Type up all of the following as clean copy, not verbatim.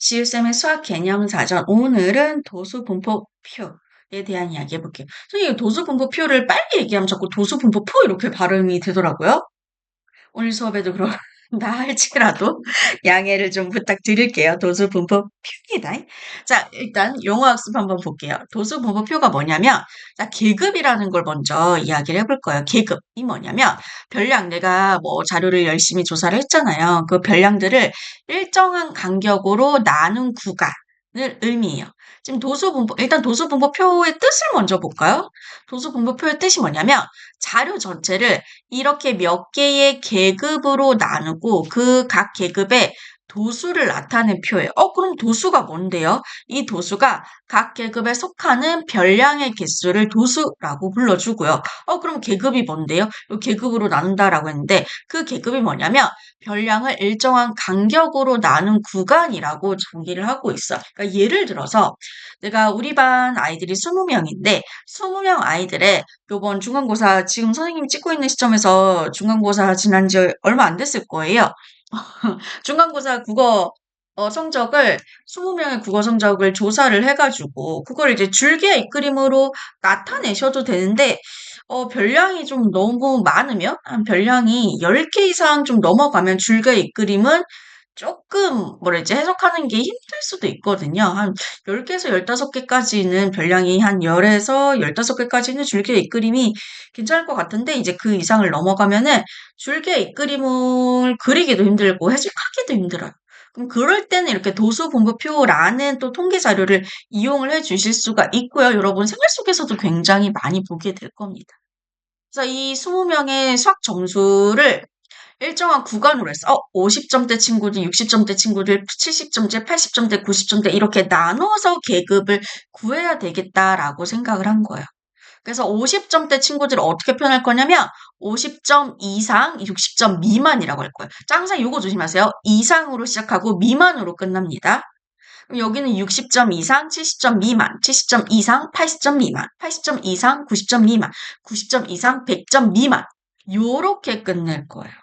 지읒쌤의 수학 개념 사전. 오늘은 도수분포표에 대한 이야기 해볼게요. 선생님, 도수분포표를 빨리 얘기하면 자꾸 도수분포표 이렇게 발음이 되더라고요. 오늘 수업에도 그런다 할지라도 양해를 좀 부탁드릴게요. 도수분포표입니다. 자, 일단 용어 학습 한번 볼게요. 도수분포표가 뭐냐면, 자, 계급이라는 걸 먼저 이야기를 해볼 거예요. 계급이 뭐냐면, 별량, 내가 뭐 자료를 열심히 조사를 했잖아요. 그 별량들을 일정한 간격으로 나눈 구간을 의미해요. 지금 일단 도수분포표의 뜻을 먼저 볼까요? 도수분포표의 뜻이 뭐냐면, 자료 전체를 이렇게 몇 개의 계급으로 나누고 그 각 계급의 도수를 나타낸 표예요. 그럼 도수가 뭔데요? 이 도수가 각 계급에 속하는 별량의 개수를 도수라고 불러주고요. 그럼 계급이 뭔데요? 이 계급으로 나눈다라고 했는데 그 계급이 뭐냐면 별량을 일정한 간격으로 나눈 구간이라고 정의를 하고 있어. 그러니까 예를 들어서 내가 우리 반 아이들이 20명인데 20명 아이들의 요번 중간고사 지금 선생님이 찍고 있는 시점에서 중간고사 지난 지 얼마 안 됐을 거예요. 중간고사 국어 성적을 20명의 국어 성적을 조사를 해가지고 그걸 이제 줄기의 그림으로 나타내셔도 되는데 별량이 좀 너무 많으면 한 별량이 10개 이상 좀 넘어가면 줄기의 그림은 조금 뭐랬지 해석하는 게 힘들 수도 있거든요. 한 10개에서 15개까지는 별량이 한 10에서 15개까지는 줄기의 이끌림이 괜찮을 것 같은데 이제 그 이상을 넘어가면은 줄기의 이끌림을 그리기도 힘들고 해석하기도 힘들어요. 그럼 그럴 때는 이렇게 도수분포표라는 또 통계 자료를 이용을 해 주실 수가 있고요. 여러분 생활 속에서도 굉장히 많이 보게 될 겁니다. 그래서 이 20명의 수학 점수를 일정한 구간으로 했어. 50점대 친구들, 60점대 친구들, 70점대, 80점대, 90점대 이렇게 나눠서 계급을 구해야 되겠다라고 생각을 한 거예요. 그래서 50점대 친구들을 어떻게 표현할 거냐면 50점 이상, 60점 미만이라고 할 거예요. 자, 항상 이거 조심하세요. 이상으로 시작하고 미만으로 끝납니다. 그럼 여기는 60점 이상, 70점 미만, 70점 이상, 80점 미만, 80점 이상, 90점 미만, 90점 이상, 100점 미만. 요렇게 끝낼 거예요.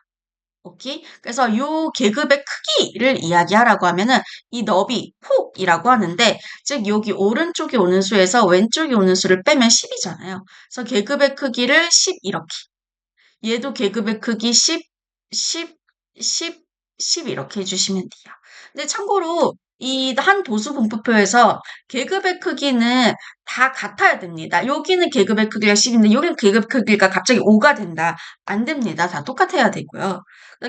오케이? 그래서 요 계급의 크기를 이야기하라고 하면은 이 너비, 폭이라고 하는데 즉 여기 오른쪽에 오는 수에서 왼쪽에 오는 수를 빼면 10이잖아요. 그래서 계급의 크기를 10 이렇게. 얘도 계급의 크기 10, 10, 10, 10 이렇게 해주시면 돼요. 근데 참고로 이 한 도수 분포표에서 계급의 크기는 다 같아야 됩니다. 여기는 계급의 크기가 10인데 여기는 계급 크기가 갑자기 5가 된다. 안 됩니다. 다 똑같아야 되고요.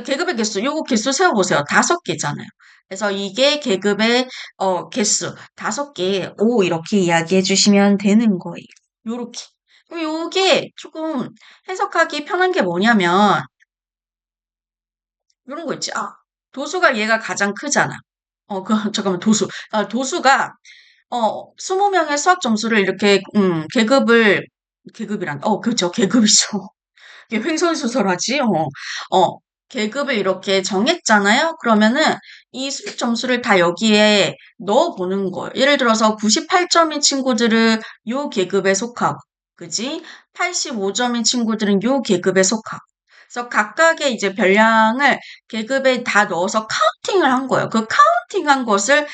계급의 개수, 요거 개수 세워보세요. 5개잖아요. 그래서 이게 계급의 개수 5개, 5 이렇게 이야기해 주시면 되는 거예요. 요렇게. 그럼 요게 조금 해석하기 편한 게 뭐냐면 이런 거 있지. 도수가 얘가 가장 크잖아. 잠깐만 도수가 20명의 수학 점수를 이렇게 계급이란 그렇죠. 계급이죠. 이게 횡설수설하지. 계급을 이렇게 정했잖아요. 그러면은 이 수학 점수를 다 여기에 넣어보는 거예요. 예를 들어서 98점인 친구들은 요 계급에 속하고, 그지? 85점인 친구들은 요 계급에 속하고. 그래서 각각의 이제 별량을 계급에 다 넣어서 카운팅을 한 거예요. 그 카운팅한 것을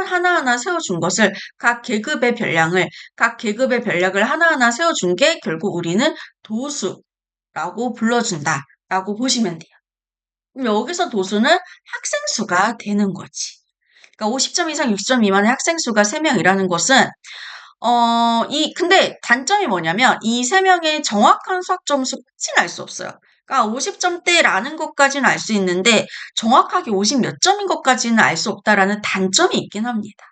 하나하나 세워준 것을 각 계급의 별량을 하나하나 세워준 게 결국 우리는 도수라고 불러준다라고 보시면 돼요. 그럼 여기서 도수는 학생 수가 되는 거지. 그러니까 50점 이상 60점 미만의 학생 수가 3명이라는 것은 근데 단점이 뭐냐면 이 3명의 정확한 수학 점수까지는 알 수 없어요. 그러니까 50점대라는 것까지는 알 수 있는데 정확하게 50 몇 점인 것까지는 알 수 없다라는 단점이 있긴 합니다.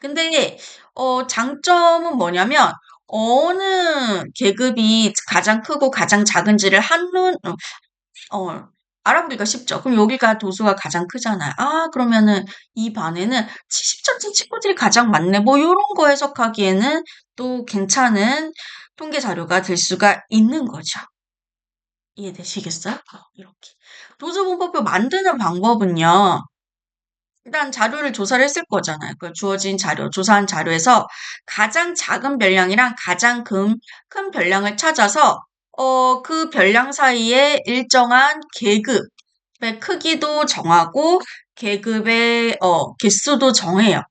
근데 장점은 뭐냐면 어느 계급이 가장 크고 가장 작은지를 한눈 알아보기가 쉽죠. 그럼 여기가 도수가 가장 크잖아요. 그러면은 이 반에는 70점대 친구들이 가장 많네. 뭐 요런 거 해석하기에는 또 괜찮은 통계 자료가 될 수가 있는 거죠. 이해되시겠어요? 이렇게. 도수분포표 만드는 방법은요. 일단 자료를 조사를 했을 거잖아요. 그 주어진 자료, 조사한 자료에서 가장 작은 별량이랑 가장 큰 별량을 찾아서 그 별량 사이에 일정한 계급의 크기도 정하고 계급의 개수도 정해요.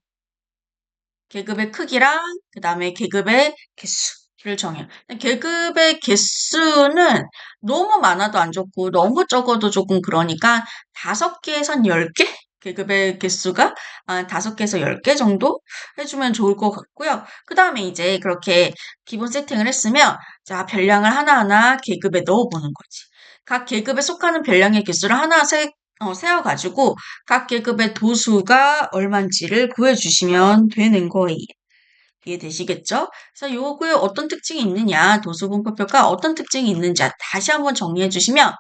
계급의 크기랑 그 다음에 계급의 개수를 정해요. 계급의 개수는 너무 많아도 안 좋고 너무 적어도 조금 그러니까 5개에선 10개? 계급의 개수가 5개에서 10개 정도 해주면 좋을 것 같고요. 그 다음에 이제 그렇게 기본 세팅을 했으면 자, 별량을 하나하나 계급에 넣어보는 거지. 각 계급에 속하는 별량의 개수를 하나 세어가지고 각 계급의 도수가 얼만지를 구해주시면 되는 거예요. 이해되시겠죠? 그래서 요거에 어떤 특징이 있느냐, 도수분포표가 어떤 특징이 있는지 다시 한번 정리해 주시면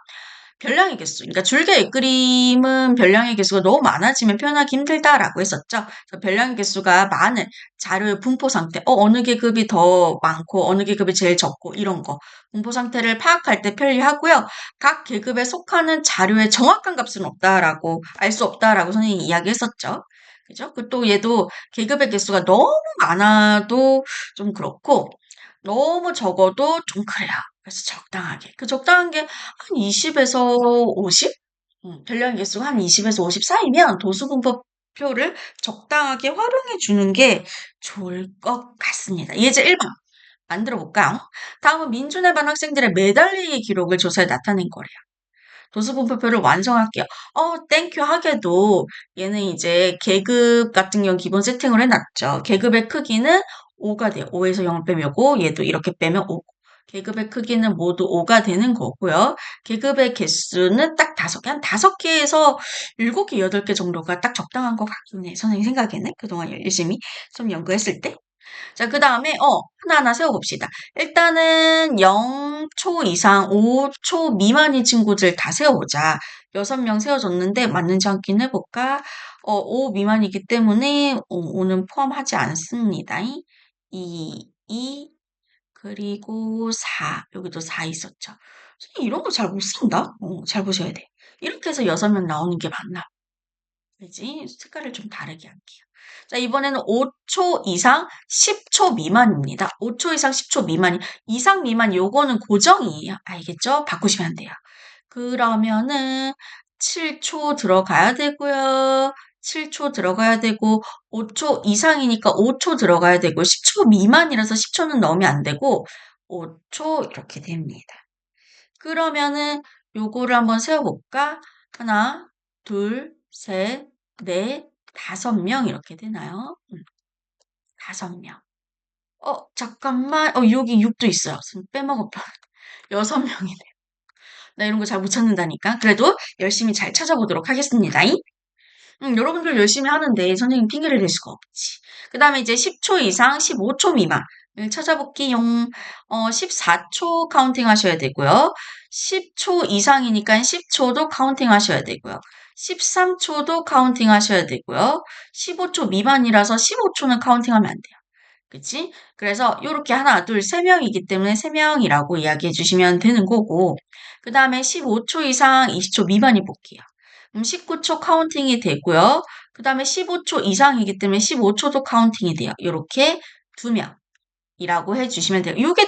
별량의 개수, 그러니까 줄기의 그림은 별량의 개수가 너무 많아지면 표현하기 힘들다라고 했었죠. 그래서 별량의 개수가 많은 자료의 분포 상태, 어느 계급이 더 많고 어느 계급이 제일 적고 이런 거 분포 상태를 파악할 때 편리하고요. 각 계급에 속하는 자료의 정확한 값은 없다라고 알 수 없다라고 선생님이 이야기했었죠. 그죠? 또 얘도 계급의 개수가 너무 많아도 좀 그렇고 너무 적어도 좀 그래요. 그래서 적당하게. 그 적당한 게 한 20에서 50? 별량 개수가 한 20에서 50 사이면 도수분포표를 적당하게 활용해 주는 게 좋을 것 같습니다. 예제 1번 만들어 볼까요? 다음은 민준의 반 학생들의 매달리기 기록을 조사해 나타낸 거래요. 도수분포표를 완성할게요. 땡큐 하게도 얘는 이제 계급 같은 경우 기본 세팅을 해놨죠. 계급의 크기는 5가 돼요. 5에서 0을 빼면 5, 얘도 이렇게 빼면 5. 계급의 크기는 모두 5가 되는 거고요. 계급의 개수는 딱 5개, 한 5개에서 7개, 8개 정도가 딱 적당한 것 같긴 해. 선생님 생각에는 그동안 열심히 좀 연구했을 때. 자, 그 다음에, 하나하나 세워봅시다. 일단은 0초 이상 5초 미만인 친구들 다 세워보자. 6명 세워줬는데 맞는지 확인 해볼까? 5 미만이기 때문에 5는 포함하지 않습니다. 2, 그리고 4. 여기도 4 있었죠. 선생님 이런 거 잘 못 쓴다? 잘 보셔야 돼. 이렇게 해서 6명 나오는 게 맞나? 그지? 색깔을 좀 다르게 할게요. 자, 이번에는 5초 이상 10초 미만입니다. 5초 이상 10초 미만이, 이상 미만 요거는 고정이에요. 알겠죠? 바꾸시면 안 돼요. 그러면은 7초 들어가야 되고요. 7초 들어가야 되고 5초 이상이니까 5초 들어가야 되고 10초 미만이라서 10초는 넣으면 안 되고 5초 이렇게 됩니다. 그러면은 요거를 한번 세워볼까? 하나, 둘, 셋, 넷, 5명 이렇게 되나요? 5명. 잠깐만. 여기 6도 있어요. 지금 빼먹어. 6명이네. 나 이런 거 잘 못 찾는다니까. 그래도 열심히 잘 찾아보도록 하겠습니다. 여러분들 열심히 하는데 선생님 핑계를 댈 수가 없지. 그 다음에 이제 10초 이상 15초 미만. 찾아볼게요. 14초 카운팅 하셔야 되고요. 10초 이상이니까 10초도 카운팅 하셔야 되고요. 13초도 카운팅 하셔야 되고요. 15초 미만이라서 15초는 카운팅하면 안 돼요. 그치? 그래서 요렇게 하나, 둘, 3명이기 때문에 3명이라고 이야기해 주시면 되는 거고 그 다음에 15초 이상 20초 미만이 볼게요. 19초 카운팅이 되고요. 그 다음에 15초 이상이기 때문에 15초도 카운팅이 돼요. 요렇게 2명이라고 해주시면 돼요. 요게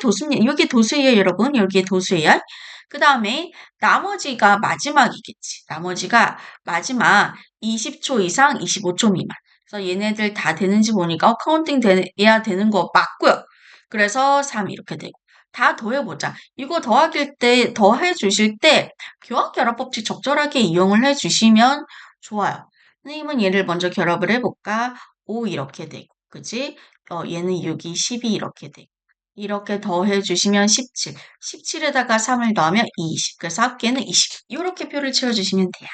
도수예요, 여러분. 여기에 도수예요. 그 다음에 나머지가 마지막이겠지. 나머지가 마지막 20초 이상 25초 미만. 그래서 얘네들 다 되는지 보니까 카운팅 돼야 되는 거 맞고요. 그래서 3 이렇게 되고. 다 더해보자. 이거 더해 주실 때 교합결합법칙 적절하게 이용을 해주시면 좋아요. 선생님은 얘를 먼저 결합을 해볼까? 5 이렇게 되고, 그치? 얘는 6이 12 이렇게 되고. 이렇게 더해주시면 17. 17에다가 3을 넣으면 20. 그래서 합계는 20. 이렇게 표를 채워주시면 돼요.